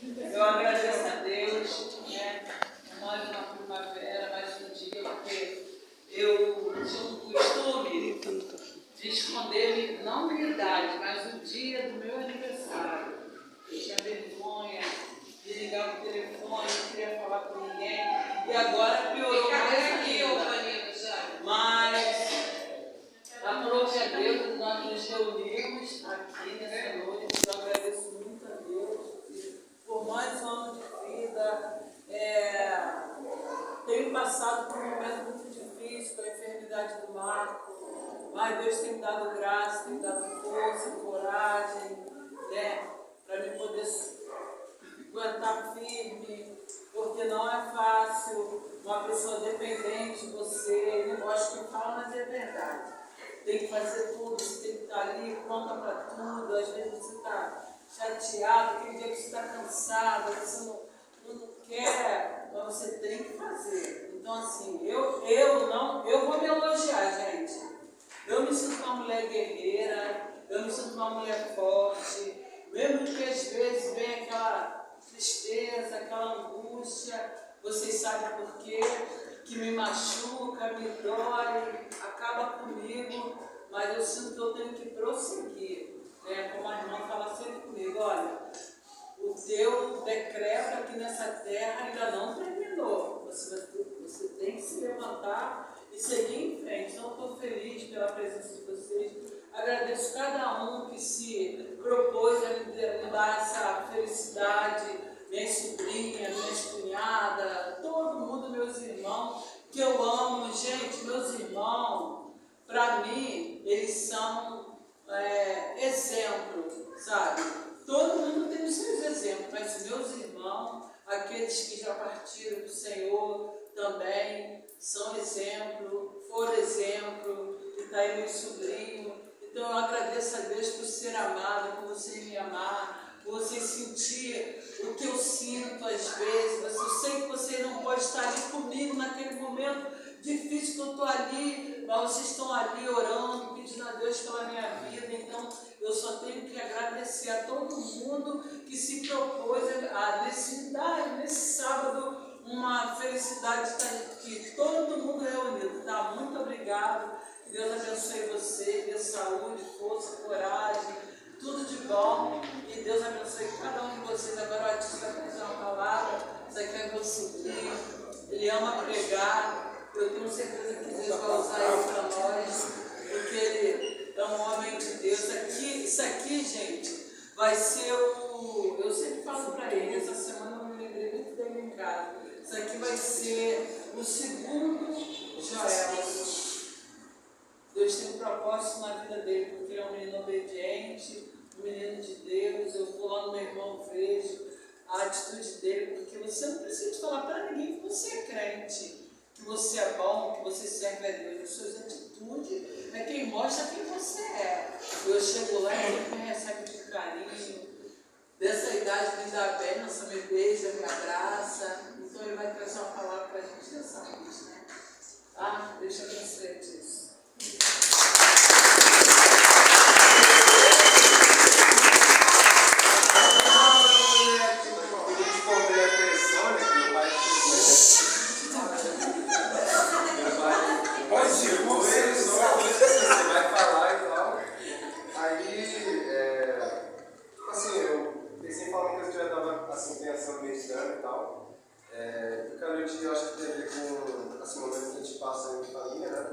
Eu agradeço a Deus, né? Mais uma primavera, mais um dia, porque eu tinha um costume de esconder, não minha idade, mas o dia do meu aniversário. Eu tinha vergonha de ligar o telefone, não queria falar com ninguém, e agora piorou mais ainda. Mas, aprove a Deus, nós nos reunimos aqui nessa noite. Eu agradeço muito a Deus por mais um ano de vida. Tenho passado por um momento muito difícil com a enfermidade do Marco, mas Deus tem me dado graça, tem me dado força, coragem, né, para me poder aguentar firme, porque não é fácil uma pessoa dependente de você. Eu gosto que fala, mas é verdade. Tem que fazer tudo, você tem que estar ali pronta para tudo. Às vezes você está chateado, aquele dia que você está cansado, você não quer, mas você tem que fazer. Então, assim, eu vou me elogiar, gente. Eu me sinto uma mulher guerreira, eu me sinto uma mulher forte, mesmo que às vezes venha aquela tristeza, aquela angústia, vocês sabem por quê, que me machuca, me dói, acaba comigo, mas eu sinto que eu tenho que prosseguir, né? Como a irmã fala sempre comigo, olha, o teu decreto aqui nessa terra ainda não terminou, você tem que se levantar e seguir em frente. Então, estou feliz pela presença de vocês. Agradeço cada um que se propôs a me dar essa felicidade, minhas sobrinhas, minhas cunhadas, todo mundo, meus irmãos, que eu amo. Gente, meus irmãos, para mim, eles são exemplo, sabe? Todo mundo tem os seus exemplos, mas meus irmãos, aqueles que já partiram do Senhor, também são exemplo, foram exemplo, e está aí meu sobrinho. Então eu agradeço a Deus por ser amado, por você me amar, por você sentir o que eu sinto às vezes. Eu sei que você não pode estar ali comigo naquele momento difícil que eu estou ali, mas vocês estão ali orando, pedindo a Deus pela minha vida. Então eu só tenho que agradecer a todo mundo que se propôs a nesse sábado uma felicidade de estar aqui, todo mundo reunido, tá? Muito obrigado, que Deus abençoe você, dê saúde, força, coragem, tudo de bom, e Deus abençoe cada um de vocês. Agora o artista vai trazer uma palavra, isso aqui é meu sobrinho, ele ama pregar, eu tenho certeza que Deus vai usar ele para nós, porque ele é um homem de Deus. Isso aqui, gente, vai ser eu sempre falo para ele, essa semana eu me lembrei muito dele em casa. Isso aqui vai ser o segundo Joel. Deus tem um propósito na vida dele, porque ele é um menino obediente, um menino de Deus. Eu vou lá no meu irmão, vejo a atitude dele, porque você não precisa falar para ninguém que você é crente, que você é bom, que você serve a Deus. As suas atitudes é quem mostra quem você é. Eu chego lá e ele me recebe de carinho. Dessa idade me dá bênção, me beija, me abraça. Então ele vai trazer uma palavra para a gente dessa noite, né? Tá? Deixa eu abençoar isso. Eu acho que tem a ver com assim, o momento que a gente passa em família, né?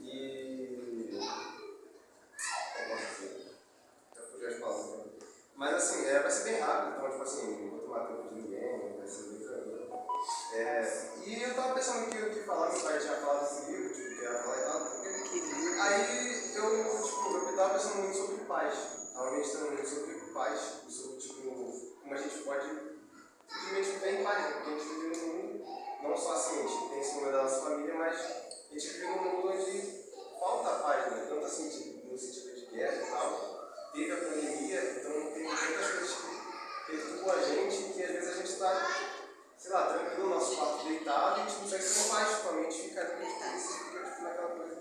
E. Como assim? Já fugi as palavras. Mas assim, vai ser bem rápido, então, tipo assim, não vou tomar tempo de ninguém, vai ser bem tranquilo. E eu tava pensando que o que falar, meu pai tinha falado desse livro, tipo, que ia falar e tal. Aí eu tava pensando muito sobre paz. Tava meditando muito sobre paz, sobre, tipo, como a gente pode simplesmente viver em paz, né? Porque a gente vive num mundo, não só assim, a gente tem esse momento da nossa família, mas a gente vive num mundo onde falta paz, né? Tanto assim, tipo, no sentido de guerra e tal. Teve a pandemia, então tem muitas coisas que perturbam a gente, que às vezes a gente está, sei lá, tranquilo no nosso quarto deitado e a gente não consegue ser paz, com a mente fica ali, fica tipo, naquela coisa.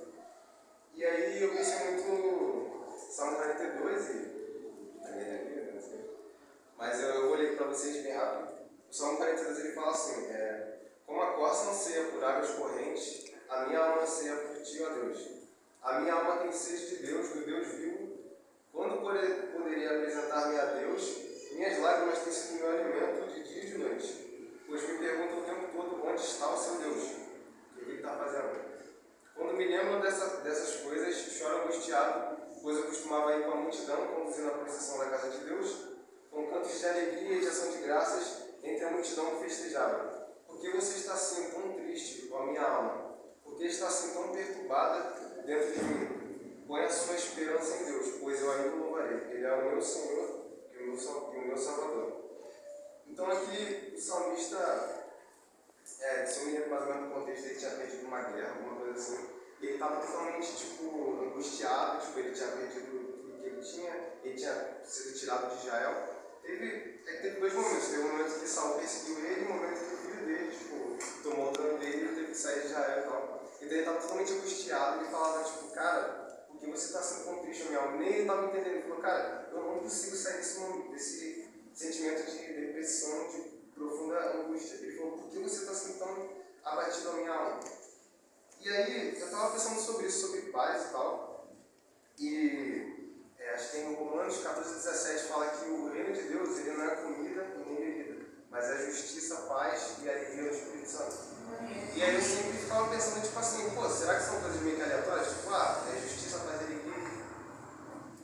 E aí eu pensei muito no Salmo 42 e a minha vida, não sei. Mas eu vou ler para vocês bem rápido. O Salmo 42 ele fala assim, como a corça anseia por águas correntes, a minha alma anseia por ti, ó Deus. A minha alma tem sede de Deus, do Deus vivo. Quando poderia apresentar-me a Deus, minhas lágrimas têm sido meu alimento de dia e de noite. Pois me perguntam o tempo todo onde está o seu Deus. O que ele está fazendo? Quando me lembro dessas coisas, choro angustiado, pois eu costumava ir com a multidão conduzindo a procissão da casa de Deus, com cantos de alegria e de ação de graças, entre a multidão que festejava. Por que você está assim tão triste, ó minha alma? Por que está assim tão perturbada dentro de mim? Põe a sua esperança em Deus, pois eu ainda o louvarei. Ele é o meu Senhor e o meu Salvador. Então aqui o salmista, se eu me lembro mais ou menos do contexto, ele tinha perdido uma guerra, alguma coisa assim. Ele estava totalmente angustiado, ele tinha perdido tudo que ele tinha sido tirado de Israel. Teve dois momentos. Teve um momento que Saul perseguiu ele e um momento que o filho dele tomou o trono dele e ele teve que sair de Israel e tal. Então ele estava totalmente angustiado. Ele falava, cara, por que você está sendo tão triste, minha alma? Nem ele estava entendendo. Ele falou, cara, eu não consigo sair desse sentimento de depressão, de profunda angústia. Ele falou, por que você está sendo tão abatido, a minha alma? E aí eu estava pensando sobre isso, sobre paz e tal. E acho que em Romanos 14:17 fala que o reino de Deus ele não é comida e nem bebida, mas é justiça, paz e alegria do Espírito Santo. E aí eu sempre ficava pensando, tipo assim, será que são coisas meio que aleatórias? Tipo, é justiça, paz e alegria,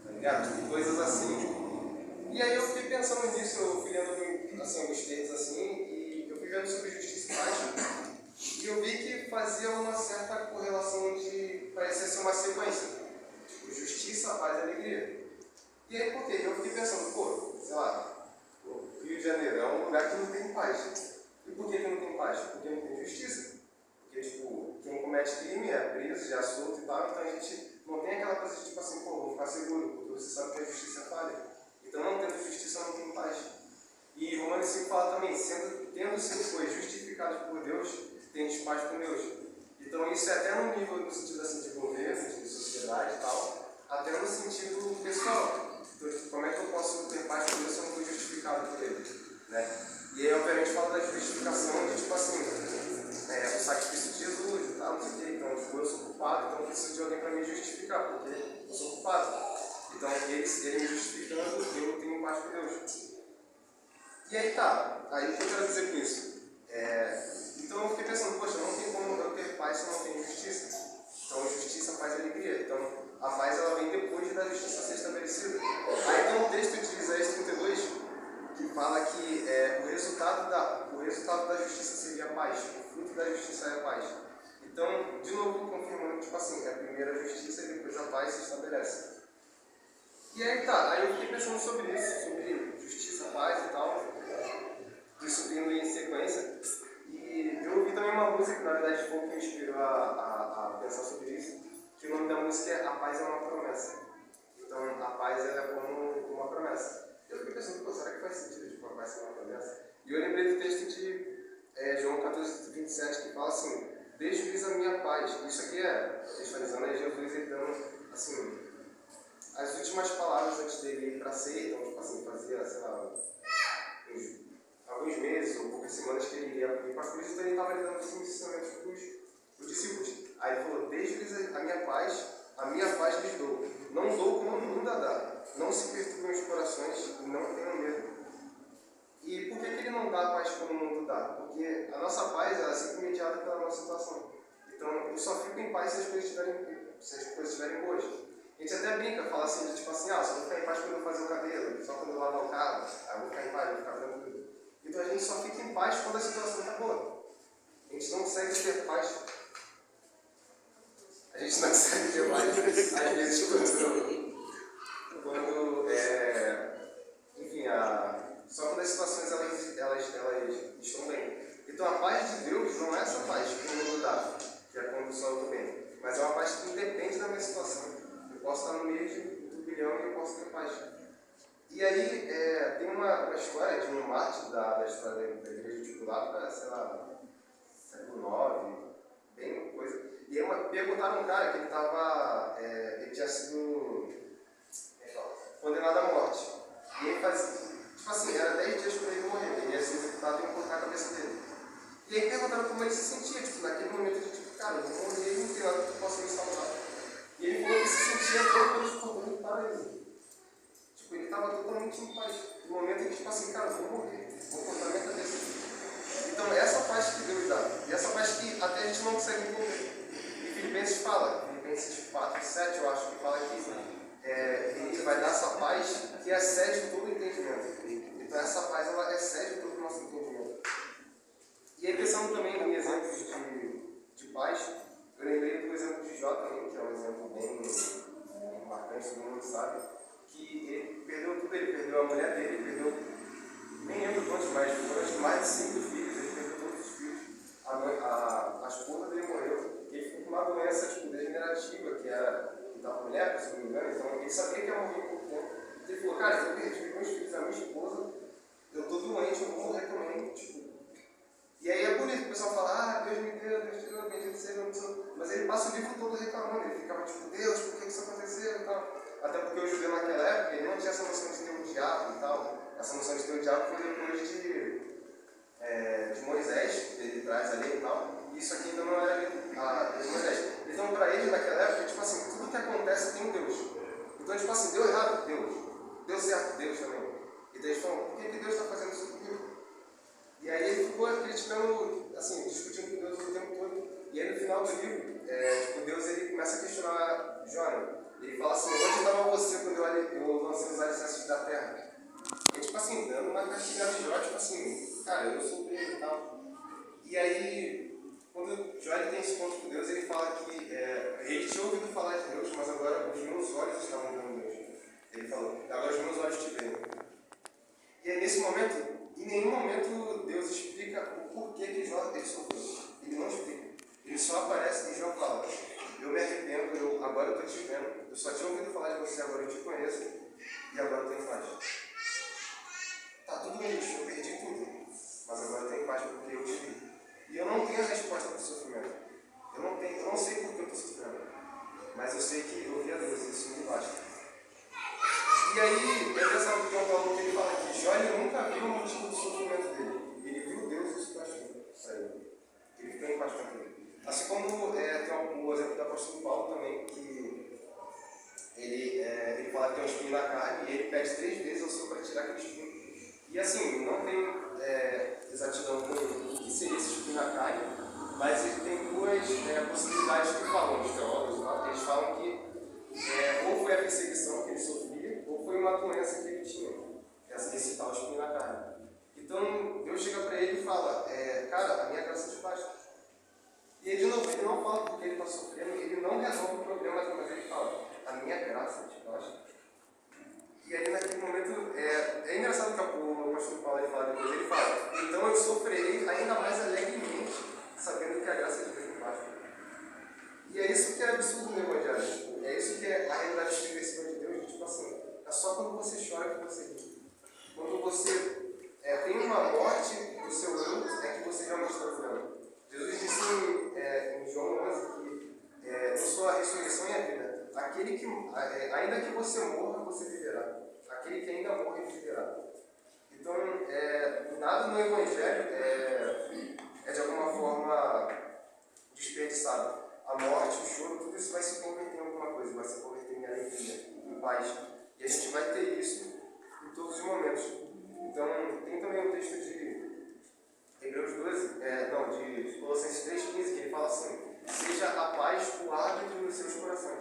tá ligado? Tipo, coisas assim. E aí eu fiquei pensando nisso, eu fui lendo assim, alguns textos assim, e eu fui vendo sobre justiça e paz, e eu vi que fazia uma certa correlação de, parecia ser uma sequência. Justiça, paz e alegria. E aí por quê? Eu fiquei pensando, sei lá, Rio de Janeiro é um lugar que não tem paz. E por que não tem paz? Porque não tem justiça. Porque, quem comete crime é preso, já é solto e tal, então a gente não tem aquela coisa de tipo assim, vou ficar seguro, porque você sabe que a justiça é falha. Então não tendo justiça, não tem paz. E Romanos 5 fala também, tendo sido justificados por Deus, tem paz com Deus. Então isso é até no nível, no sentido assim, de governo, de sociedade e tal, até no sentido pessoal. Então, como é que eu posso ter paz com Deus se eu não fui justificado por Ele? Né? E aí, obviamente, fala da justificação de, tipo assim, o sacrifício de Jesus e tal, não sei o quê. Então, eu sou culpado, então eu preciso de alguém para me justificar, porque eu sou culpado. Então, ele me justificando, eu tenho paz com Deus. E aí tá, aí o que eu quero dizer com isso? Então eu fiquei pensando, poxa, não tem como eu ter paz se eu não tenho justiça. Então justiça faz alegria. Então a paz ela vem depois da justiça ser estabelecida. Aí tem um texto de Isaías 32 que fala que o resultado da justiça seria a paz. O fruto da justiça é a paz. Então, de novo, confirmando, tipo assim, a primeira a justiça e depois a paz se estabelece. E aí tá, aí eu fiquei pensando sobre isso, sobre justiça, paz e tal, isso vindo em sequência. E eu ouvi também uma música que na verdade foi o que me inspirou a pensar sobre isso, que o nome da música é A Paz é uma Promessa. Então a paz ela é como uma promessa. Eu fiquei pensando, será que faz sentido tipo, a paz ser uma promessa? E eu lembrei do texto de João 14:27 que fala assim, deixo-lhes a minha paz. Isso aqui textualizando Jesus ele dando assim, as últimas palavras antes dele ir para a ceia, então tipo assim, fazia, sei lá, alguns meses ou poucas semanas que ele iria ir para a cruz, então ele estava lhe dando esses ensinamentos para os discípulos. Aí ele falou, deixe-lhes a minha paz lhes dou. Não dou como o mundo a dá. Não se perturbem os corações e não tenham medo. E por que ele não dá a paz como o mundo dá? Porque a nossa paz é sempre mediada pela nossa situação. Então eu só fico em paz se as coisas estiverem boas. A gente até brinca, fala assim, tipo assim, só vou ficar em paz quando eu fazer o cabelo, só quando eu lavar o carro, aí eu vou ficar em paz, vou ficar tranquilo. Então a gente só fica em paz quando a situação está boa. A gente não consegue ter paz. A gente não consegue ter paz, às vezes, enfim, só quando as situações elas estão bem. Então a paz de Deus não é essa paz que o mundo dá, que é quando só eu estou bem, mas é uma paz que independe da minha situação. Eu posso estar no meio de um turbilhão e eu posso ter paz. E aí, tem uma história de um mártir da história da igreja de lá, sei lá, século IX, bem coisa. E aí perguntaram um cara que ele tinha sido condenado à morte. E ele fazia, tipo assim, era 10 dias para ele morrer. ressuscitado e iam cortar a cabeça dele. E aí perguntaram como ele se sentia, tipo, naquele momento de tipo, cara, eu vou morrer e não tem nada que possa me salvar. E ele falou que se sentia todo pelos cordões de paraíso. Tipo, ele estava totalmente em paz. No momento em que, tipo assim, cara, eu vou morrer, vou cortar minha cabeça. Então, essa paz que Deus dá, e essa paz que até a gente não consegue entender. E Filipenses fala, Filipenses 4, 7, eu acho, que fala que ele vai dar essa paz que excede todo o entendimento. Então, essa paz, ela excede todo o nosso entendimento. E aí, pensando também em exemplos de paz, eu lembrei do exemplo de Jó também, que é um exemplo bem marcante, todo mundo sabe, que ele perdeu tudo, ele perdeu a mulher dele, ele perdeu, nem lembro quantos mais, foram mais de 5 filhos, ele perdeu todos os filhos, a esposa dele morreu, e ele ficou com uma doença tipo, degenerativa, que estava com lepra, se não me engano, então ele sabia que ia morrer em pouco tempo. Ele falou, cara, eu perdi meus filhos, a minha esposa, eu estou doente, eu vou morrer também, tipo. E aí é bonito, o pessoal fala, Deus me deu, Deus tirou, bendito seja, mas ele passa o livro todo reclamando, ele ficava tipo, Deus, por que isso aconteceu e tal. Até porque o judeu naquela época, ele não tinha essa noção de ter um diabo e tal. Essa noção de ter um diabo foi depois de Moisés, que ele traz ali e tal. E isso aqui ainda não era de Moisés. Então, para ele naquela época, tipo assim, tudo que acontece tem um Deus. Então, tipo assim, deu errado, Deus. Deu certo, Deus também. E daí eles falam, por que Deus está fazendo isso comigo? E aí ele ficou criticando, assim, discutindo com Deus o tempo todo. E aí no final do livro, tipo, Deus ele começa a questionar Jó. Ele fala assim, onde estava você quando eu lancei os alicerces da terra? E tipo assim, dando uma castigada de Jó, tipo assim, cara, eu sou Deus e tal. E aí, quando Jó tem esse ponto com Deus, ele fala que ele tinha ouvido falar de Deus, mas agora os meus olhos estavam vendo Deus. Ele falou, agora os meus olhos te veem. E aí nesse momento, em nenhum momento Deus explica o porquê que Jó sofreu. Ele não explica. Ele só aparece e Jó fala, eu me arrependo, agora eu estou te vendo, eu só tinha ouvido falar de você, agora eu te conheço e agora eu tenho paz. Tá tudo no lixo, eu perdi tudo, mas agora eu tenho paz porque eu te vi. E eu não tenho a resposta para o sofrimento. Eu não sei por que eu estou sofrendo, mas eu sei que eu vi a Deus e isso me basta. E aí, é engraçado que o Paulo ele fala que Jó ele nunca viu o motivo do sofrimento dele. Ele viu Deus e isso bastou. Ele ficou em paz com ele. Assim como tem o exemplo do apóstolo Paulo também, que ele fala que tem um espinho na carne e ele pede 3 vezes ao Senhor para tirar aquele espinho. E assim, não tem exatidão com o que seria esse espinho na carne, mas ele tem 2 possibilidades que falam, os teólogos, eles falam que ou foi a perseguição que ele sofria, ou foi uma doença que ele tinha, esse tal espinho na carne. Então, Deus chega para ele e fala, cara, a minha graça te basta. E ele, de novo, ele não fala porque ele está sofrendo, ele não resolve o problema, mas ele fala, a minha graça te basta. E aí, naquele momento, é engraçado que o pastor Paulo fala depois, ele fala, então eu sofrerei ainda mais alegremente, sabendo que a graça de Deus me basta. E é isso que é absurdo no Evangelho, tipo, é isso que é a realidade expressiva de Deus, tipo assim, é só quando você chora que você ri. Quando você tem uma morte do seu eu, é que você realmente está vivendo. Jesus disse em João 11 que eu sou a ressurreição e a vida. Aquele que, ainda que você morra, você viverá. Aquele que ainda morre, viverá. Então, nada no Evangelho é de alguma forma desperdiçado. A morte, o choro, tudo isso vai se converter em alguma coisa, vai se converter em alegria, em paz. E a gente vai ter isso em todos os momentos. Então, tem também um texto de Hebreus 12, de Colossenses 3,15, que ele fala assim, seja a paz o árbitro dos seus corações.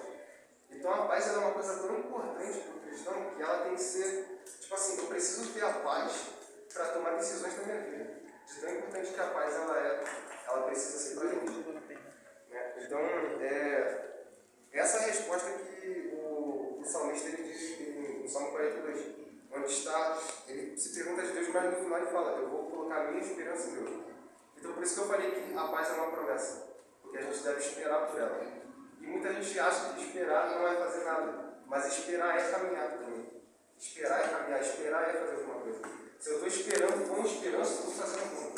Então, a paz é uma coisa tão importante para o cristão que ela tem que ser, tipo assim, eu preciso ter a paz para tomar decisões na minha vida. De tão importante que a paz ela precisa ser para mim. Então, essa é a resposta que o salmista ele diz no Salmo 42, onde está, ele se pergunta de Deus, mas no final ele fala, eu vou colocar a minha esperança em Deus. Então, por isso que eu falei que a paz é uma promessa, porque a gente deve esperar por ela. E muita gente acha que esperar não é fazer nada, mas esperar é caminhar também. Esperar é caminhar, esperar é fazer alguma coisa. Se eu estou esperando com esperança, eu estou fazendo alguma coisa.